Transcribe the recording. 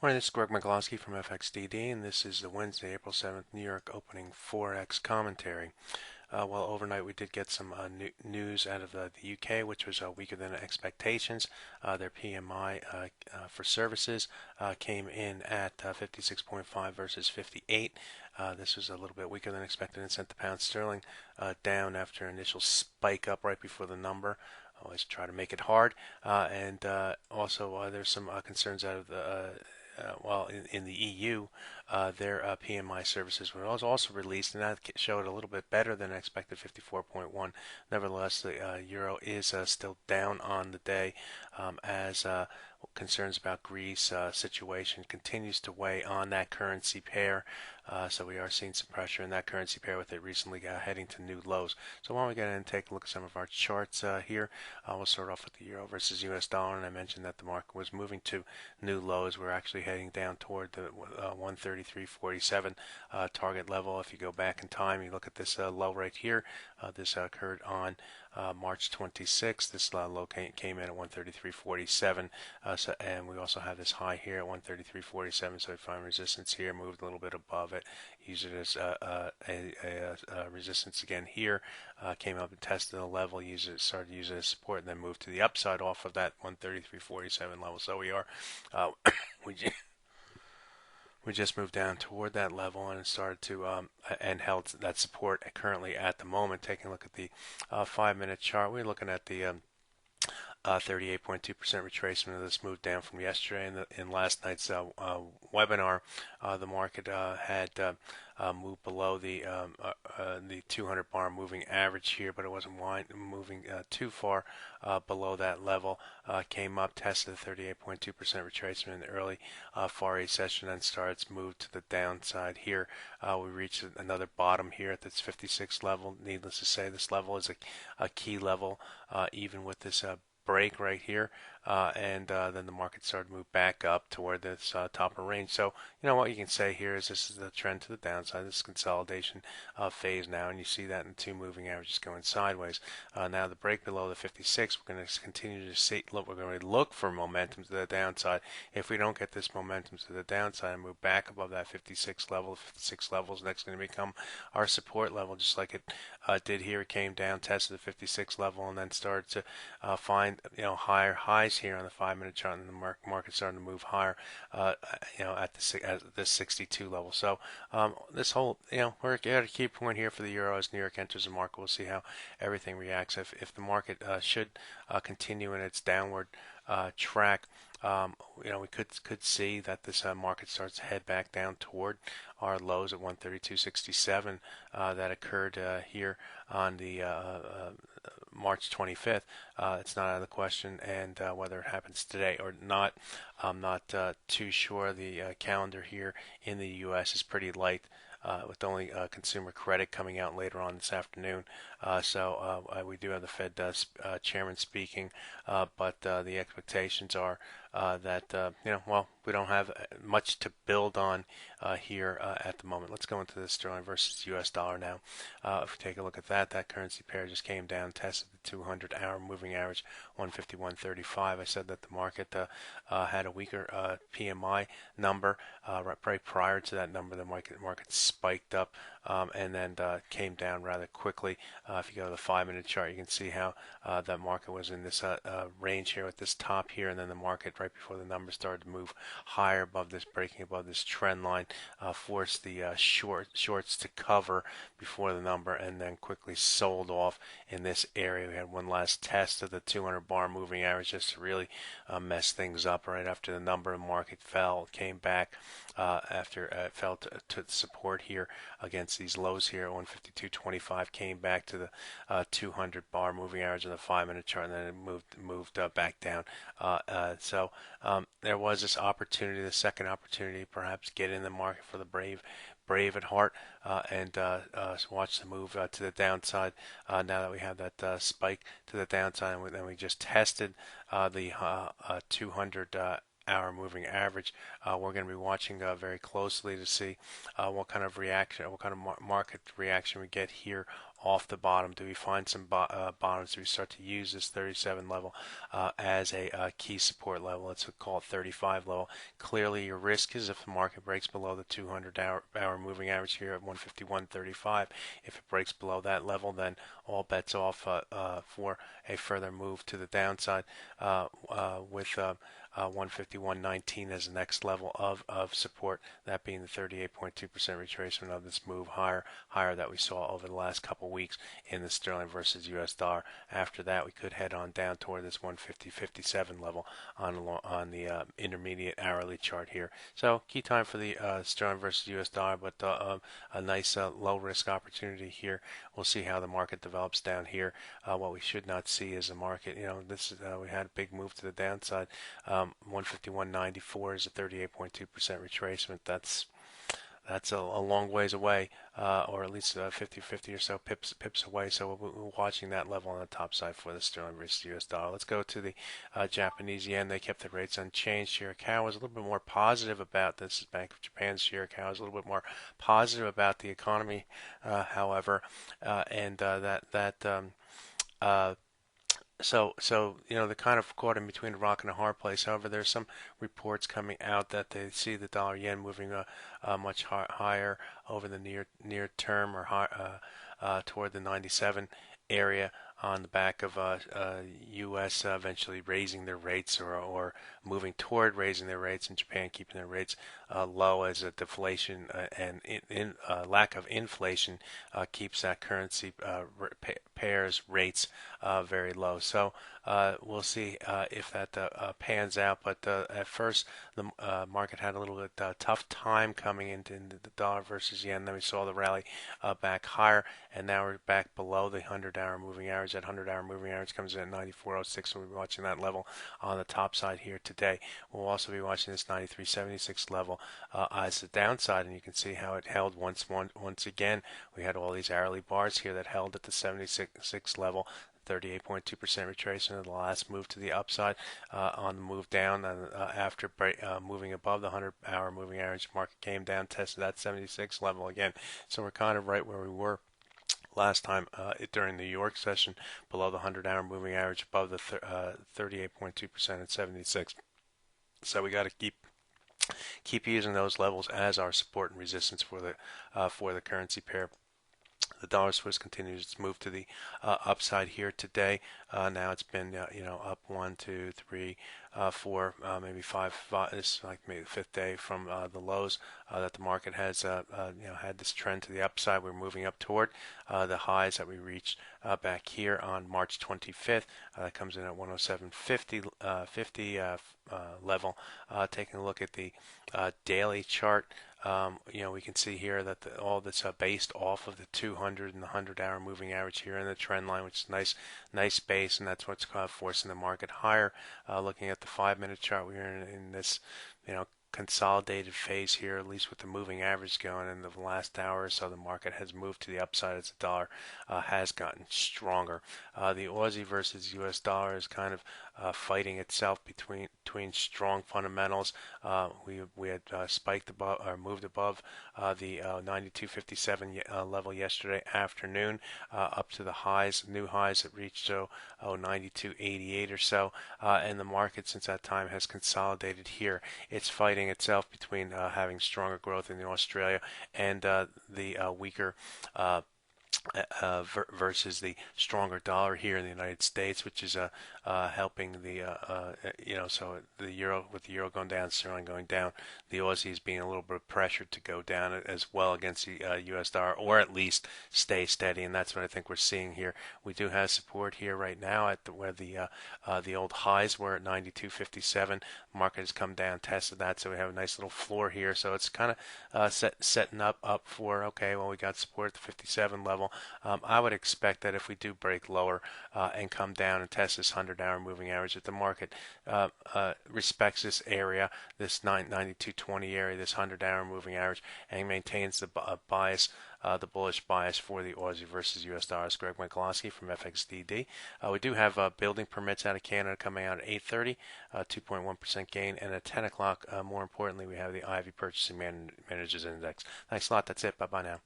Morning, this is Greg McGlosky from FXDD, and this is the Wednesday, April 7th, New York opening Forex commentary. Well, overnight we did get some news out of the UK, which was weaker than expectations. Their PMI for services came in at 56.5 versus 58. This was a little bit weaker than expected and sent the pound sterling down after an initial spike up right before the number. Always try to make it hard. And also, there's some concerns out of the well, in the EU, their PMI services were also released, and that showed a little bit better than expected, 54.1. Nevertheless, the euro is still down on the day as concerns about Greece situation continues to weigh on that currency pair. So we are seeing some pressure in that currency pair with it recently heading to new lows. So why don't we get in and take a look at some of our charts here. We'll start off with the euro versus US dollar, and I mentioned that the market was moving to new lows. We're actually heading down toward the 133.47 target level. If you go back in time, you look at this low right here. This occurred on March 26th. This low came in at 133.47, and we also have this high here at 133.47. So we find resistance here, moved a little bit above it, use it as a resistance again here. Came up and tested the level, started to use it as support, and then moved to the upside off of that 133.47 level. So we are we just moved down toward that level and started to and held that support currently at the moment. Taking a look at the 5-minute chart, we're looking at the 38.2% retracement of this move down from yesterday. In last night's webinar, the market had moved below the 200 bar moving average here, but it wasn't moving too far below that level. Came up, tested the 38.2% retracement in the early Far East session, and starts moved to the downside here. We reached another bottom here at this 56 level. Needless to say, this level is a key level, even with this break right here, and then the market started to move back up toward this top of range. So you know what you can say here is this is the trend to the downside. This is consolidation phase now, and you see that in the two moving averages going sideways. Now the break below the 56, we're going to continue to see. Look, we're going to look for momentum to the downside. If we don't get this momentum to the downside and move back above that 56 level, 56 levels next going to become our support level, just like it did here. It came down, tested the 56 level, and then started to find higher highs here on the 5-minute chart, and the market starting to move higher at the 62 level. So this whole we're at a key point here for the euro as New York enters the market. We'll see how everything reacts. If the market should continue in its downward track, we could see that this market starts to head back down toward our lows at 132.67 that occurred here on the March 25th. It's not out of the question, and whether it happens today or not, I'm not too sure. The calendar here in the U.S. is pretty light, with only consumer credit coming out later on this afternoon. So we do have the Fed chairman speaking, but the expectations are that we don't have much to build on here at the moment. Let's go into the sterling versus U.S. dollar now. If we take a look at that currency pair just came down, tested the 200-hour moving average, 151.35. I said that the market had a weaker PMI number right prior to that number. The market spiked up and then came down rather quickly. If you go to the 5-minute chart, you can see how that market was in this range here at this top here, and then the market right before the numbers started to move higher above this, breaking above this trend line, forced the shorts to cover before the number, and then quickly sold off in this area. We had one last test of the 200 bar moving average just to really mess things up. Right after the number, the market fell, came back after it fell to support here against these lows here at 152.25, came back to the 200 bar moving average on the 5-minute chart, and then it moved back down. So there was this opportunity, the second opportunity, perhaps get in the market for the brave at heart, and watch the move to the downside. Now that we have that spike to the downside, and then we just tested the 200 hour moving average. We're going to be watching very closely to see what kind of reaction, what kind of market reaction we get here off the bottom. Do we find some bottoms? Do we start to use this 37 level as a key support level? Let's call it 35 level. Clearly, your risk is if the market breaks below the 200-hour moving average here at 151.35. If it breaks below that level, then all bets off for a further move to the downside with 151.19 as the next level of support, that being the 38.2% retracement of this move higher that we saw over the last couple weeks in the sterling versus US dollar. After that, we could head on down toward this 150.57 level on the intermediate hourly chart here. So key time for the sterling versus US dollar, but a nice low risk opportunity here. We'll see how the market develops down here. What we should not see is a market, this is we had a big move to the downside. 151.94 is a 38.2% retracement. That's a long ways away, or at least 50 or so pips away. So we're watching that level on the top side for the sterling versus US dollar. Let's go to the Japanese yen. They kept the rates unchanged. Shirakawa was a little bit more positive about this. Is Bank of Japan's Shirakawa was a little bit more positive about the economy, however, and So they're kind of caught in between a rock and a hard place. However, there's some reports coming out that they see the dollar yen moving much higher over the near term, or toward the 97 area, on the back of U.S. Eventually raising their rates, or moving toward raising their rates, and Japan keeping their rates low as a deflation and lack of inflation keeps that currency pairs rates very low. So we'll see if that pans out. But at first, the market had a little bit tough time coming into the dollar versus yen. Then we saw the rally back higher, and now we're back below the 100-hour moving average. That 100-hour moving average comes in at 94.06, so we'll be watching that level on the top side here today. We'll also be watching this 93.76 level as the downside, and you can see how it held once again. We had all these hourly bars here that held at the 76 level. 38.2% retracement of the last move to the upside. On the move down, after moving above the 100-hour moving average, market came down, tested that 76 level again. So we're kind of right where we were last time during the New York session, below the 100-hour moving average, above the 38.2% at 76. So we got to keep using those levels as our support and resistance for the currency pair. The dollar Swiss continues its move to the upside here today. Now it's been up 1, 2, 3, 4, maybe 5. This is like maybe the fifth day from the lows that the market has had this trend to the upside. We're moving up toward the highs that we reached back here on March 25th. That comes in at 107.50 level. Taking a look at the daily chart. We can see here that all this based off of the 200 and the 100-hour moving average here in the trend line, which is nice base, and that's what's forcing the market higher. Looking at the 5-minute chart, we're in this, consolidated phase here, at least with the moving average going. In the last hour or so, the market has moved to the upside as the dollar has gotten stronger. The Aussie versus US dollar is kind of fighting itself between strong fundamentals. We had spiked above, or moved above the 92.57 level yesterday afternoon, up to the new highs that reached 92.88 or so, and the market since that time has consolidated here. It's fighting itself between having stronger growth in Australia and the weaker versus the stronger dollar here in the United States, which is helping the so the euro, with the euro going down, sterling going down, the Aussie is being a little bit pressured to go down as well against the U.S. dollar, or at least stay steady, and that's what I think we're seeing here. We do have support here right now at where the old highs were at 92.57. Market has come down, tested that, so we have a nice little floor here. So it's kind of setting up for, okay, well, we got support at the 57 level. I would expect that if we do break lower and come down and test this 100-hour moving average, that the market respects this area, this 92.20 area, this 100-hour moving average, and maintains the bias, the bullish bias for the Aussie versus US dollar. It's Greg Mikulowski from FXDD. We do have building permits out of Canada coming out at 8:30, 2.1% gain, and at 10 o'clock, more importantly, we have the Ivy Purchasing Managers Index. Thanks a lot. That's it. Bye-bye now.